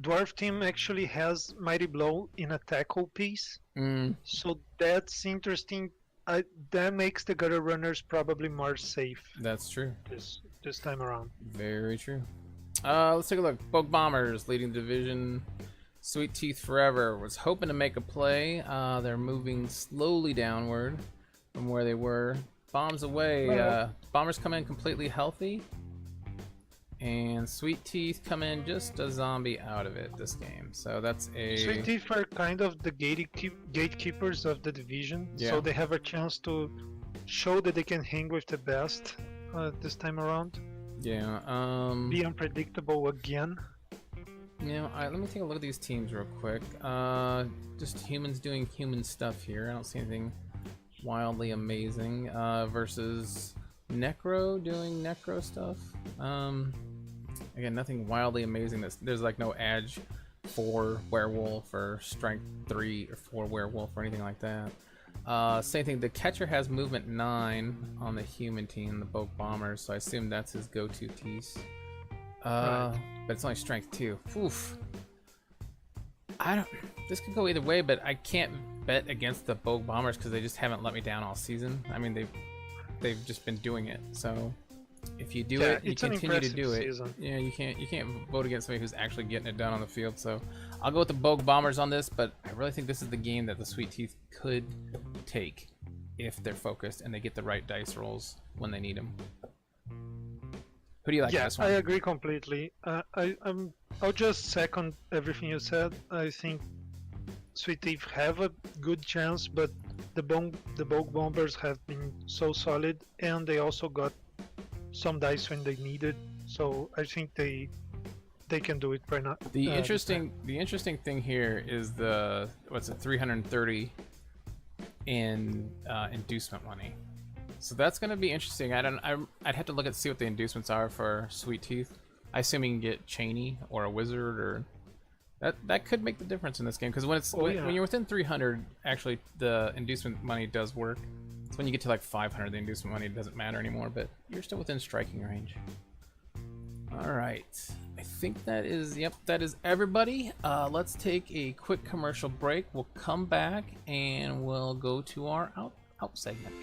dwarf team actually has mighty blow in a tackle piece. So that's interesting. That makes the gutter runners probably more safe. That's true. This time around. Very true. Let's take a look. Bogue Bombers leading the division. Sweet Teeth Forever was hoping to make a play. They're moving slowly downward from where they were. Bombs away. Bombers come in completely healthy. And Sweet Teeth come in just a zombie out of it this game. So that's a... Sweet Teeth are kind of the gatekeepers of the division. Yeah. So they have a chance to show that they can hang with the best this time around. Yeah. Be unpredictable again. Let me take a look at these teams real quick. Just humans doing human stuff here. I don't see anything wildly amazing. Versus Necro doing Necro stuff. Again, nothing wildly amazing. There's like no edge 4 werewolf or strength 3 or 4 werewolf or anything like that. Same thing, the catcher has movement 9 on the human team, the Bogue Bombers, so I assume that's his go-to piece. But it's only strength 2. Oof. This could go either way, but I can't bet against the Bogue Bombers because they just haven't let me down all season. I mean, they've just been doing it. So if you do it, you continue to do it. Season. Yeah, you can't vote against somebody who's actually getting it done on the field. So I'll go with the Bogue Bombers on this, but I really think this is the game that the Sweet Teeth could take if they're focused and they get the right dice rolls when they need them. Who do you like in this one? I agree completely. I'll just second everything you said. I think Sweet Teeth have a good chance, but the Bogue Bombers have been so solid, and they also got some dice when they needed. So I think they can do it right now. The interesting thing here is the 330 in inducement money. So that's going to be interesting. I'd have to look at see what the inducements are for Sweet Teeth. I assume you can get Cheney or a Wizard, or that could make the difference in this game, because when you're within 300, actually the inducement money does work. It's when you get to like 500, the inducement money doesn't matter anymore, but you're still within striking range. All right, I think that is everybody. Let's take a quick commercial break. We'll come back and we'll go to our out segment.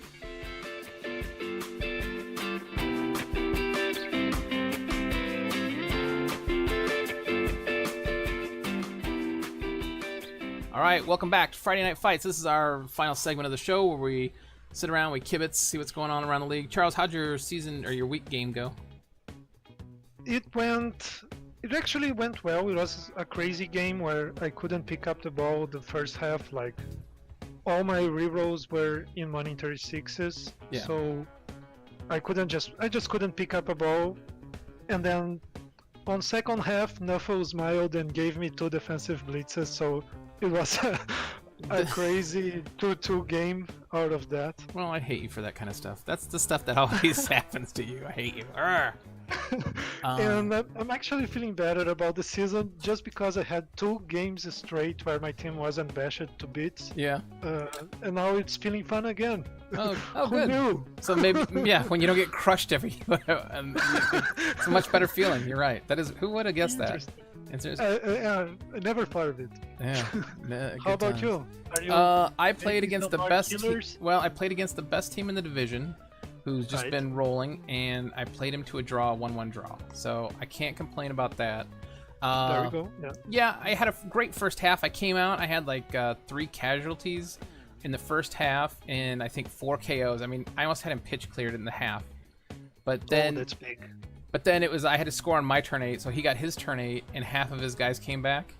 All right, welcome back to Friday Night Fights. This is our final segment of the show where we sit around, we kibitz, see what's going on around the league. Charles, how'd your season or your week game go? It actually went well. It was a crazy game where I couldn't pick up the ball the first half. Like, all my rerolls were in 1 in 36s. Yeah. So I just couldn't pick up a ball. And then on second half, Nuffle smiled and gave me 2 defensive blitzes, so it was a crazy 2-2 game out of that. Well, I hate you for that kind of stuff. That's the stuff that always happens to you. I hate you. And I'm actually feeling better about the season just because I had 2 games straight where my team wasn't bashed to bits. Yeah. And now it's feeling fun again. Oh Who good. knew? So maybe, yeah, when you don't get crushed it's a much better feeling. You're right. That is, who would have guessed that? I never thought of it. Yeah. How about you? Are you I played against the best. killers? I played against the best team in the division, who's just Right. been rolling, and I played him to a draw, 1-1 draw. So I can't complain about that. There we go. Yeah. Yeah, I had a great first half. I came out, I had like 3 casualties in the first half, and I think 4 KOs. I mean, I almost had him pitch cleared in the half. But then, that's big. but then it was I had to score on my turn 8, so he got his turn 8, and half of his guys came back.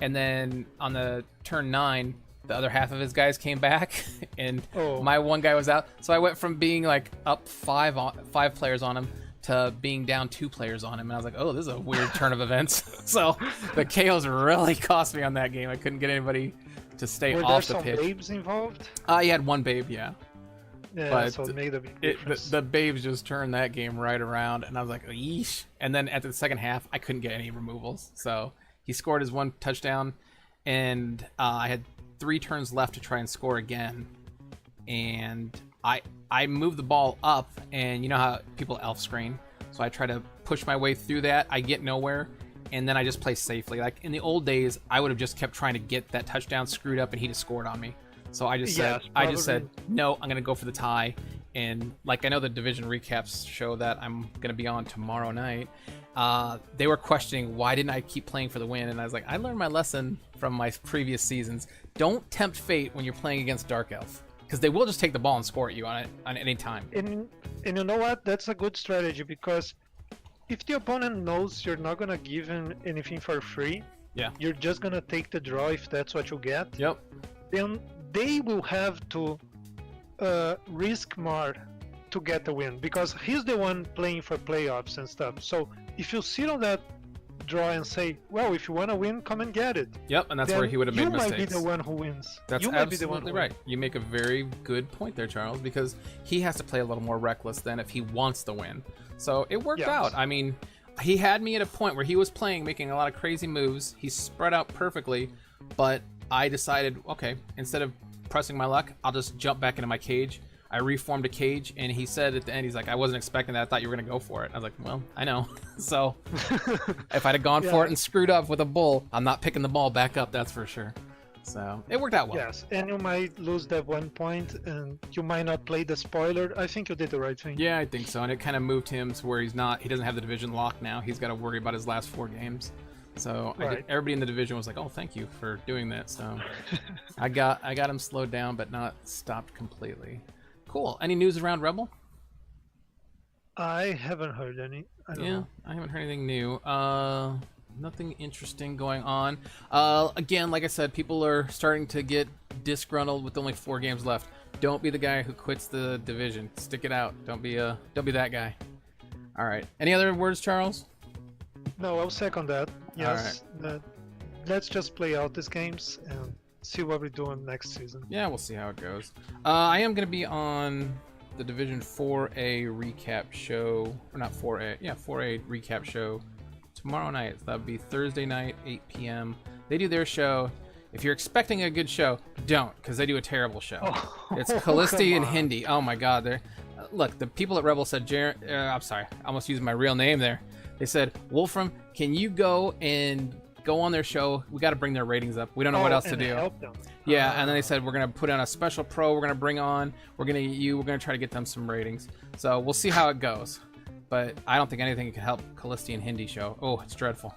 And then on the turn 9, the other half of his guys came back, and my one guy was out. So I went from being like up 5 players on him to being down 2 players on him, and I was like, oh, this is a weird turn of events. So the KOs really cost me on that game. I couldn't get anybody to stay Were off there the some pitch. babes involved? He had 1 babe, yeah. Yeah, But so it made a big difference. the babes just turned that game right around, and I was like, yeesh. And then at the second half, I couldn't get any removals. So he scored his 1 touchdown, and I had 3 turns left to try and score again. And I moved the ball up, and you know how people elf screen? So I try to push my way through that. I get nowhere, and then I just play safely. Like in the old days, I would have just kept trying to get that touchdown screwed up, and he'd have scored on me. So I just said, no, I'm gonna go for the tie. And like I know the division recaps show that I'm gonna be on tomorrow night. They were questioning why didn't I keep playing for the win, and I was like, I learned my lesson from my previous seasons. Don't tempt fate when you're playing against Dark Elf, because they will just take the ball and score at you on any time. And you know what? That's a good strategy, because if the opponent knows you're not gonna give him anything for free, Yeah. you're just gonna take the draw if that's what you get. Yep. Then they will have to risk more to get the win, because he's the one playing for playoffs and stuff. So if you sit on that draw and say, well, if you want to win, come and get it. Yep, and that's then where he would have made you mistakes. might be the one who wins. That's you might be the one absolutely who right. wins. You make a very good point there, Charles, because he has to play a little more reckless than if he wants to win. So it worked Yes. out. I mean, he had me at a point where he was playing, making a lot of crazy moves. He spread out perfectly, but I decided, okay, instead of pressing my luck, I'll just jump back into my cage. I reformed a cage, and he said at the end, he's like, I wasn't expecting that. I thought you were going to go for it. I was like, well, I know. So if I'd have gone for it and screwed up with a bull, I'm not picking the ball back up, that's for sure. So it worked out well. Yes, and you might lose that 1 point, and you might not play the spoiler. I think you did the right thing. Yeah, I think so. And it kind of moved him to where he doesn't have the division lock now. He's got to worry about his last 4 games. So Right. everybody in the division was like, oh, thank you for doing that. So I got him slowed down, but not stopped completely. Cool. Any news around Rebbl? I haven't heard any. I don't know. I haven't heard anything new. Nothing interesting going on. Again, like I said, people are starting to get disgruntled with only 4 games left. Don't be the guy who quits the division. Stick it out. Don't be that guy. All right. Any other words, Charles? No, I'll second that. Yes. Let's just play out these games and see what we're doing next season. Yeah, we'll see how it goes. I am going to be on the Division 4A recap show, or not 4A, yeah, 4A recap show tomorrow night. So that would be Thursday night, 8 p.m. They do their show. If you're expecting a good show, don't, because they do a terrible show. It's Callisti and Hindi. Oh my God, they're look. The people at Rebbl said, I'm sorry, I almost used my real name there. They said, Wolfram, can you go on their show? We got to bring their ratings up. We don't know what else to do. Help them. Yeah, and then they said we're gonna put on a special pro. We're gonna bring on. We're gonna try to get them some ratings. So we'll see how it goes. But I don't think anything can help Callisti and Hindi show. Oh, it's dreadful.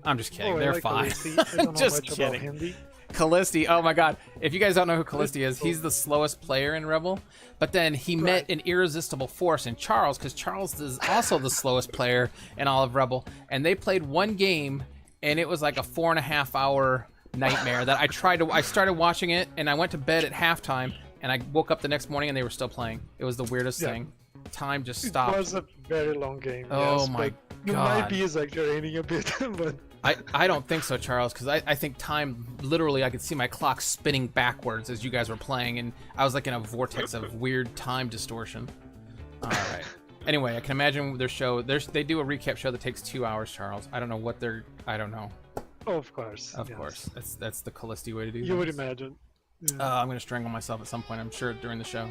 I'm just kidding. They're fine. I don't know Just much kidding. about Hindi. Callisti, oh my God. If you guys don't know who Callisti is, he's the slowest player in Rebbl. But then he met an irresistible force in Charles, because Charles is also the slowest player in all of Rebbl. And they played 1 game, and it was like a 4.5 hour nightmare that I started watching it, and I went to bed at halftime, and I woke up the next morning and they were still playing. It was the weirdest thing. time just It stopped. was a very long game. Oh yes, my but you God. might be exaggerating a bit, but I don't think so, Charles, because I think time, literally, I could see my clock spinning backwards as you guys were playing, and I was like in a vortex of weird time distortion. All right. Anyway, I can imagine their show. They do a recap show that takes 2 hours, Charles. I don't know what they're. I don't know. of course. Of yes. course, that's the Callisti way to do. You would things. imagine. Yeah. I'm gonna strangle myself at some point, I'm sure, during the show.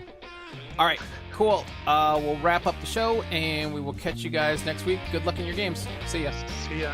All right, cool. We'll wrap up the show, and we will catch you guys next week. Good luck in your games. See ya. See ya.